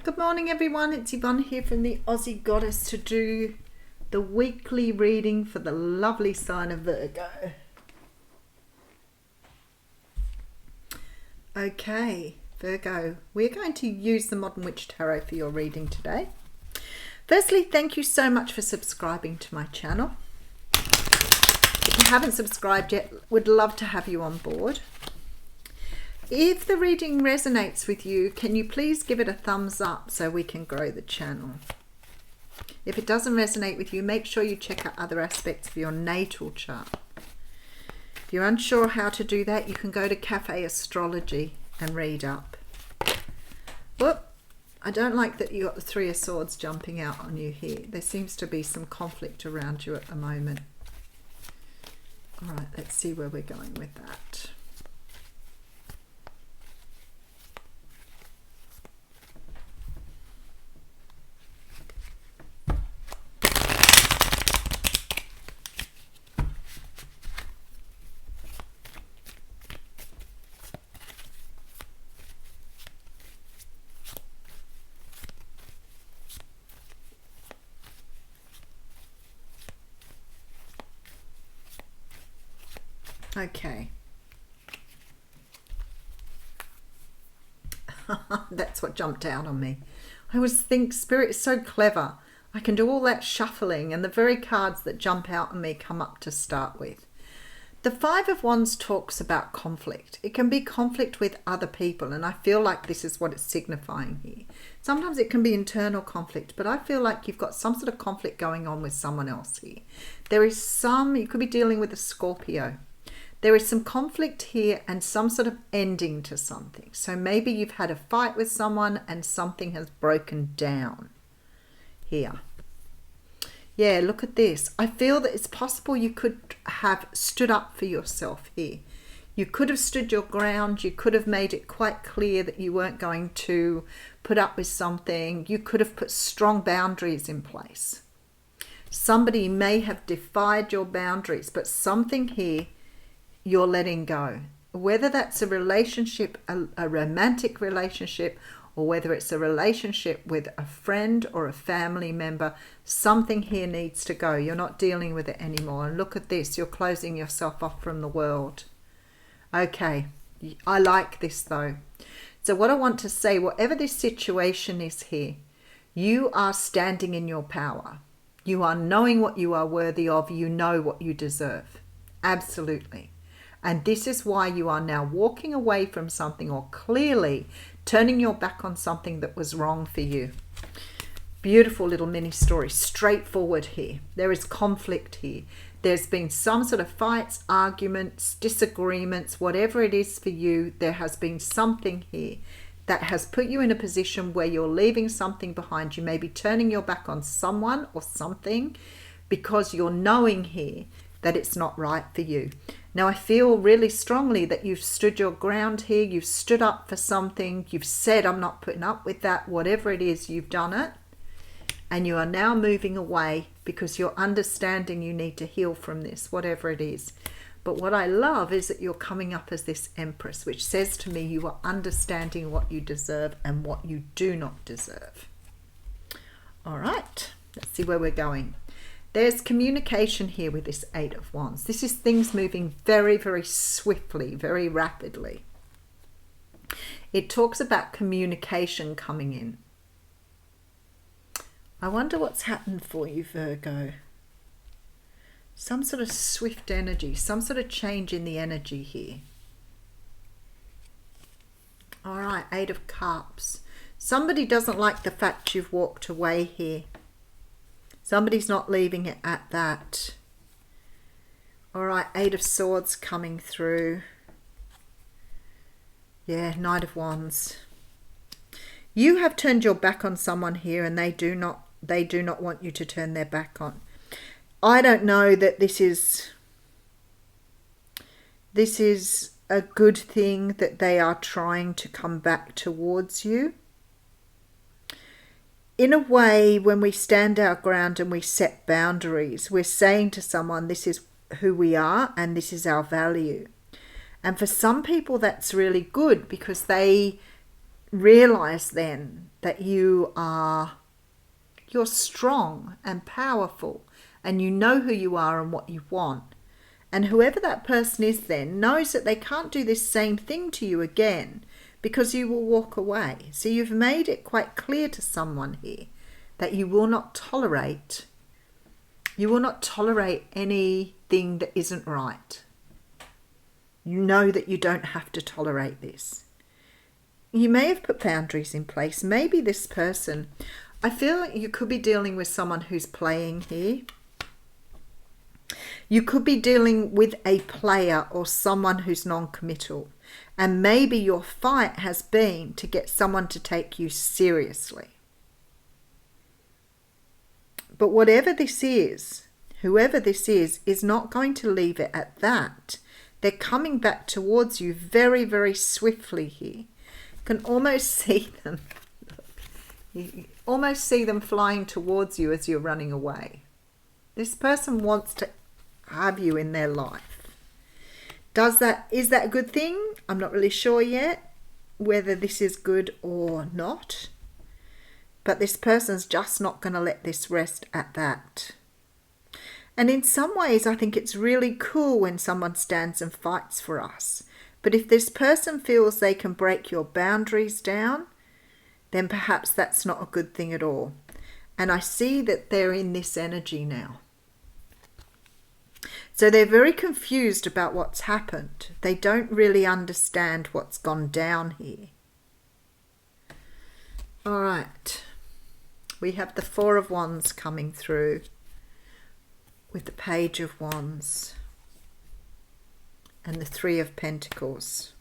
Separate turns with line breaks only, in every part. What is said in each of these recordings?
Good morning everyone, it's Yvonne here from the Aussie Goddess to do the weekly reading for the lovely sign of Virgo. Okay, Virgo, we're going to use the Modern Witch Tarot for your reading today. Firstly, thank you so much for subscribing to my channel. If you haven't subscribed yet, would love to have you on board. If the reading resonates with you, can you please give it a thumbs up so we can grow the channel? If it doesn't resonate with you, make sure you check out other aspects of your natal chart. If you're unsure how to do that, you can go to Cafe Astrology and read up. Whoop! I don't like that you got the Three of Swords jumping out on you here. There seems to be some conflict around you at the moment. All right, let's see where we're going with that. Okay. That's what jumped out on me. I always think Spirit is so clever. I can do all that shuffling and the very cards that jump out on me come up to start with. The Five of Wands talks about conflict. It can be conflict with other people, and I feel like this is what it's signifying here. Sometimes it can be internal conflict, but I feel like you've got some sort of conflict going on with someone else here. There is you could be dealing with a Scorpio. There is some conflict here and some sort of ending to something. So maybe you've had a fight with someone and something has broken down here. Yeah, look at this. I feel that it's possible you could have stood up for yourself here. You could have stood your ground. You could have made it quite clear that you weren't going to put up with something. You could have put strong boundaries in place. Somebody may have defied your boundaries, but something here you're letting go. Whether that's a relationship, a romantic relationship, or whether it's a relationship with a friend or a family member, something here needs to go. You're not dealing with it anymore. And look at this, you're closing yourself off from the world. Okay, I like this though. So what I want to say, whatever this situation is here, you are standing in your power. You are knowing what you are worthy of. You know what you deserve. Absolutely. And this is why you are now walking away from something, or clearly turning your back on something that was wrong for you. Beautiful little mini story, straightforward here. There is conflict here. There's been some sort of fights, arguments, disagreements, whatever it is for you. There has been something here that has put you in a position where you're leaving something behind. You may be turning your back on someone or something because you're knowing here that it's not right for you. Now, I feel really strongly that you've stood your ground here. You've stood up for something. You've said, I'm not putting up with that. Whatever it is, you've done it. And you are now moving away because you're understanding you need to heal from this, whatever it is. But what I love is that you're coming up as this Empress, which says to me you are understanding what you deserve and what you do not deserve. All right, let's see where we're going. There's communication here with this Eight of Wands. This is things moving very, very swiftly, very rapidly. It talks about communication coming in. I wonder what's happened for you, Virgo. Some sort of swift energy, some sort of change in the energy here. All right, Eight of Cups. Somebody doesn't like the fact you've walked away here. Somebody's not leaving it at that. All right, Eight of Swords coming through. Yeah, Knight of Wands. You have turned your back on someone here, and they do not want you to turn their back on. I don't know that this is a good thing that they are trying to come back towards you. In a way, when we stand our ground and we set boundaries, we're saying to someone, this is who we are and this is our value. And for some people, that's really good because they realize then that you're strong and powerful, and you know who you are and what you want. And whoever that person is then knows that they can't do this same thing to you again, because you will walk away. So you've made it quite clear to someone here that you will not tolerate anything that isn't right. You know that you don't have to tolerate this. You may have put boundaries in place. Maybe this person, I feel like you could be dealing with someone who's playing here. You could be dealing with a player or someone who's non-committal. And maybe your fight has been to get someone to take you seriously. But whatever this is, whoever this is not going to leave it at that. They're coming back towards you very, very swiftly here. You can almost see them. You almost see them flying towards you as you're running away. This person wants to have you in their life. Is that a good thing? I'm not really sure yet whether this is good or not. But this person's just not going to let this rest at that. And in some ways, I think it's really cool when someone stands and fights for us. But if this person feels they can break your boundaries down, then perhaps that's not a good thing at all. And I see that they're in this energy now. So they're very confused about what's happened. They don't really understand what's gone down here. All right. We have the Four of Wands coming through with the Page of Wands and the Three of Pentacles.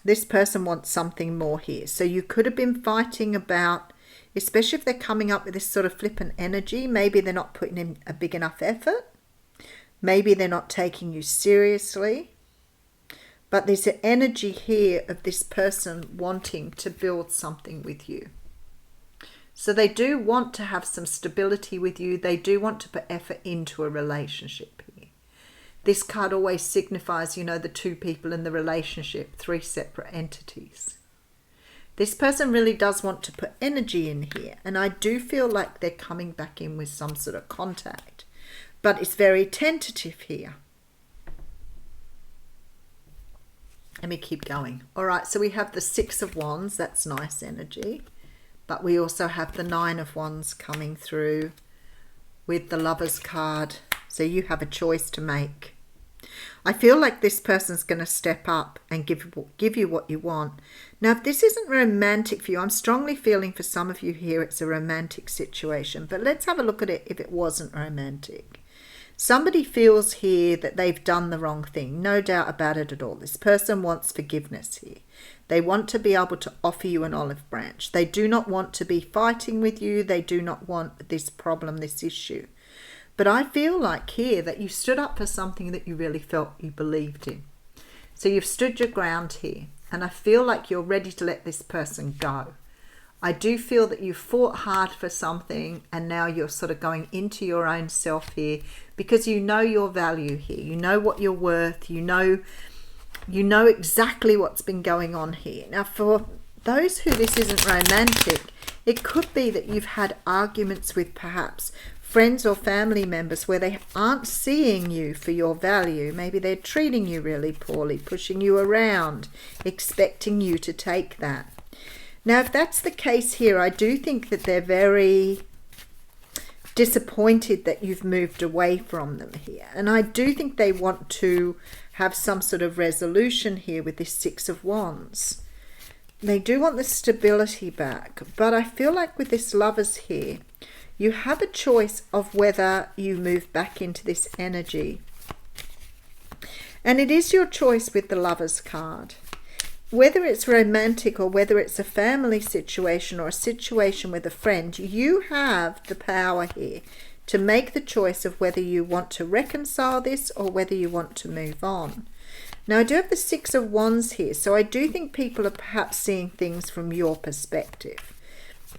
This person wants something more here. So you could have been fighting about, especially if they're coming up with this sort of flippant energy, maybe they're not putting in a big enough effort. Maybe they're not taking you seriously. But there's an energy here of this person wanting to build something with you. So they do want to have some stability with you. They do want to put effort into a relationship here. This card always signifies, the two people in the relationship, three separate entities. This person really does want to put energy in here. And I do feel like they're coming back in with some sort of contact. But it's very tentative here. Let me keep going. All right, so we have the Six of Wands. That's nice energy. But we also have the Nine of Wands coming through with the Lovers card. So you have a choice to make. I feel like this person's going to step up and give you what you want. Now, if this isn't romantic for you, I'm strongly feeling for some of you here it's a romantic situation. But let's have a look at it if it wasn't romantic. Somebody feels here that they've done the wrong thing. No doubt about it at all. This person wants forgiveness here. They want to be able to offer you an olive branch. They do not want to be fighting with you. They do not want this problem, this issue. But I feel like here that you stood up for something that you really felt you believed in. So you've stood your ground here. And I feel like you're ready to let this person go. I do feel that you fought hard for something and now you're sort of going into your own self here because you know your value here. You know what you're worth. You know exactly what's been going on here. Now, for those who this isn't romantic, it could be that you've had arguments with perhaps friends or family members where they aren't seeing you for your value. Maybe they're treating you really poorly, pushing you around, expecting you to take that. Now, if that's the case here, I do think that they're very disappointed that you've moved away from them here. And I do think they want to have some sort of resolution here with this Six of Wands. They do want the stability back. But I feel like with this Lovers here, you have a choice of whether you move back into this energy. And it is your choice with the Lovers card. Whether it's romantic or whether it's a family situation or a situation with a friend, you have the power here to make the choice of whether you want to reconcile this or whether you want to move on. Now, I do have the Six of Wands here, so I do think people are perhaps seeing things from your perspective.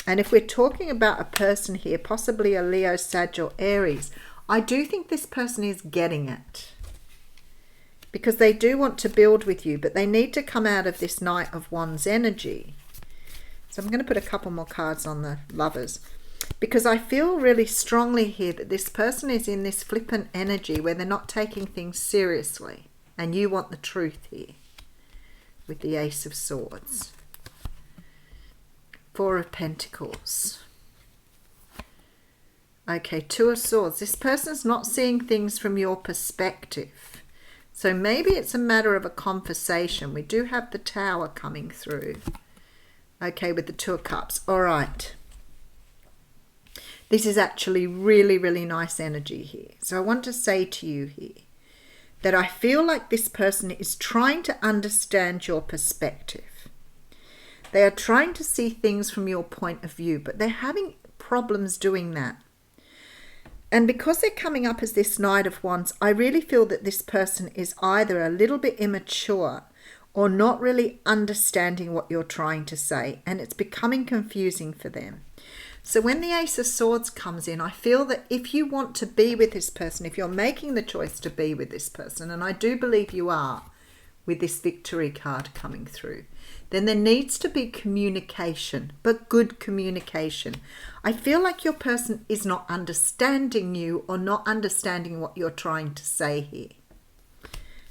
And if we're talking about a person here, possibly a Leo, Sag or Aries, I do think this person is getting it. because they do want to build with you, but they need to come out of this Knight of Wands energy. So I'm going to put a couple more cards on the Lovers, because I feel really strongly here that this person is in this flippant energy where they're not taking things seriously, and you want the truth here with the Ace of Swords. Four of Pentacles. Okay, Two of Swords. This person's not seeing things from your perspective. So maybe it's a matter of a conversation. We do have the Tower coming through. Okay, with the Two of Cups. All right. This is actually really, really nice energy here. So I want to say to you here that I feel like this person is trying to understand your perspective. They are trying to see things from your point of view, but they're having problems doing that. And because they're coming up as this Knight of Wands, I really feel that this person is either a little bit immature or not really understanding what you're trying to say, and it's becoming confusing for them. So when the Ace of Swords comes in, I feel that if you want to be with this person, if you're making the choice to be with this person, and I do believe you are with this Victory card coming through, then there needs to be communication, but good communication. I feel like your person is not understanding you or not understanding what you're trying to say here.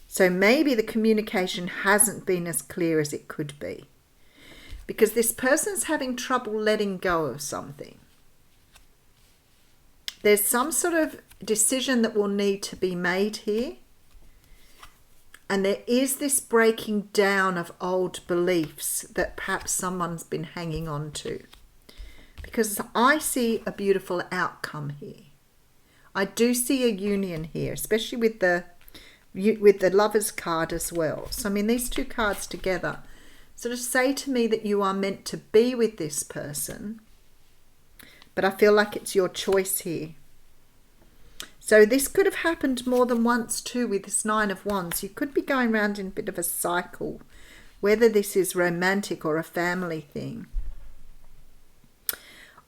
So maybe the communication hasn't been as clear as it could be, because this person's having trouble letting go of something. There's some sort of decision that will need to be made here. And there is this breaking down of old beliefs that perhaps someone's been hanging on to. Because I see a beautiful outcome here. I do see a union here, especially with the Lovers card as well. So, I mean, these two cards together sort of say to me that you are meant to be with this person. But I feel like it's your choice here. So this could have happened more than once too with this Nine of Wands. You could be going around in a bit of a cycle, whether this is romantic or a family thing.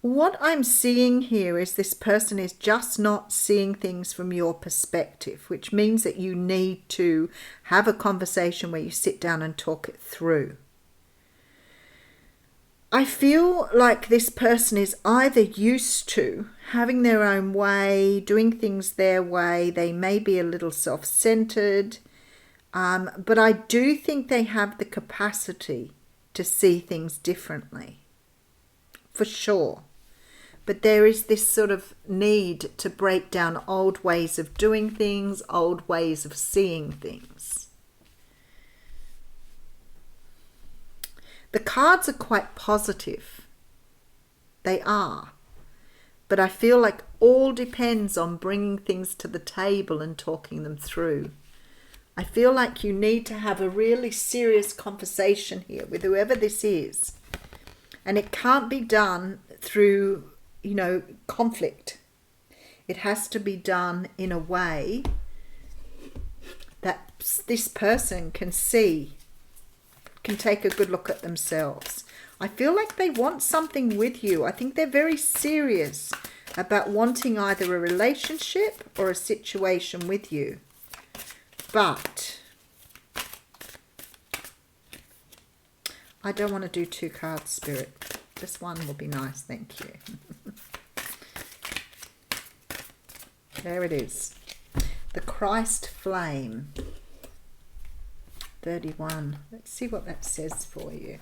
What I'm seeing here is this person is just not seeing things from your perspective, which means that you need to have a conversation where you sit down and talk it through. I feel like this person is either used to having their own way, doing things their way. They may be a little self-centered, but I do think they have the capacity to see things differently, for sure. But there is this sort of need to break down old ways of doing things, old ways of seeing things. The cards are quite positive. They are. But I feel like all depends on bringing things to the table and talking them through. I feel like you need to have a really serious conversation here with whoever this is. And it can't be done through, conflict. It has to be done in a way that this person can see, can take a good look at themselves. I feel like they want something with you. I think they're very serious about wanting either a relationship or a situation with you. But I don't want to do two cards, Spirit. Just one will be nice, thank you. There it is. The Christ Flame. 31. Let's see what that says for you.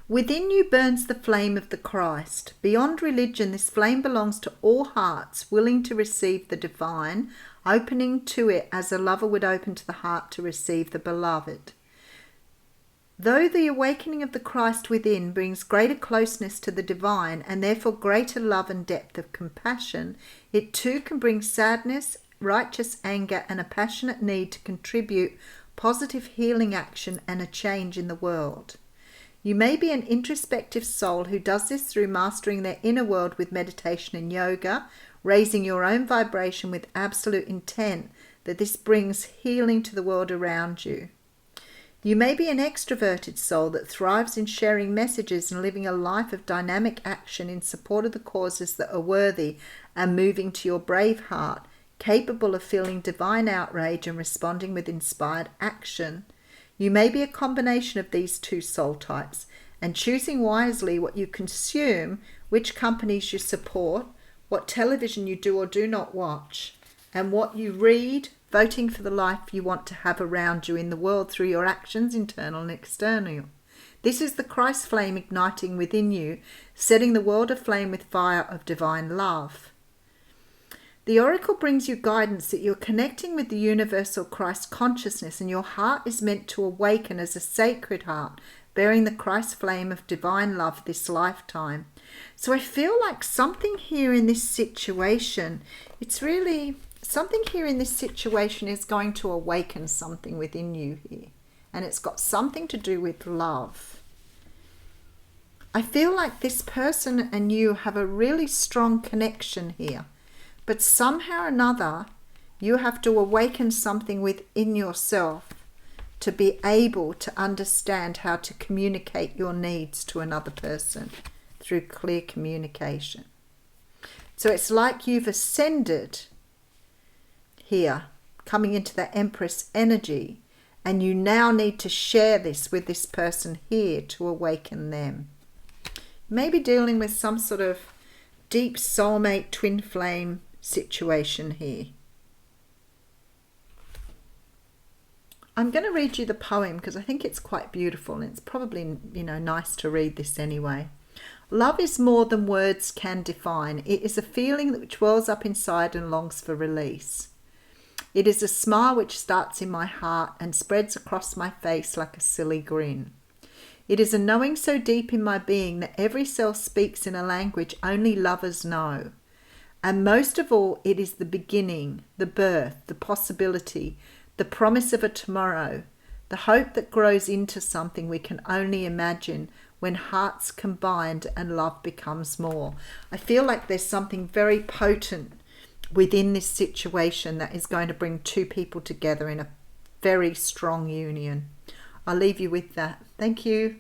Within you burns the flame of the Christ. Beyond religion, this flame belongs to all hearts willing to receive the divine, opening to it as a lover would open to the heart to receive the beloved. Though the awakening of the Christ within brings greater closeness to the divine and therefore greater love and depth of compassion, it too can bring sadness, righteous anger, and a passionate need to contribute positive healing action and a change in the world. You may be an introspective soul who does this through mastering their inner world with meditation and yoga, raising your own vibration with absolute intent that this brings healing to the world around you. You may be an extroverted soul that thrives in sharing messages and living a life of dynamic action in support of the causes that are worthy and moving to your brave heart, capable of feeling divine outrage and responding with inspired action. You may be a combination of these two soul types, and choosing wisely what you consume, which companies you support, what television you do or do not watch, and what you read, voting for the life you want to have around you in the world through your actions, internal and external. This is the Christ flame igniting within you, setting the world aflame with fire of divine love. The oracle brings you guidance that you're connecting with the universal Christ consciousness, and your heart is meant to awaken as a sacred heart, bearing the Christ flame of divine love this lifetime. So I feel like something here in this situation, something here in this situation is going to awaken something within you here. And it's got something to do with love. I feel like this person and you have a really strong connection here. But somehow or another, you have to awaken something within yourself to be able to understand how to communicate your needs to another person through clear communication. So it's like you've ascended here, coming into the Empress energy, and you now need to share this with this person here to awaken them. Maybe dealing with some sort of deep soulmate twin flame situation here. I'm going to read you the poem because I think it's quite beautiful, and it's probably, nice to read this anyway. Love is more than words can define. It is a feeling which wells up inside and longs for release. It is a smile which starts in my heart and spreads across my face like a silly grin. It is a knowing so deep in my being that every cell speaks in a language only lovers know. And most of all, it is the beginning, the birth, the possibility, the promise of a tomorrow, the hope that grows into something we can only imagine when hearts combined and love becomes more. I feel like there's something very potent within this situation that is going to bring two people together in a very strong union. I'll leave you with that. Thank you.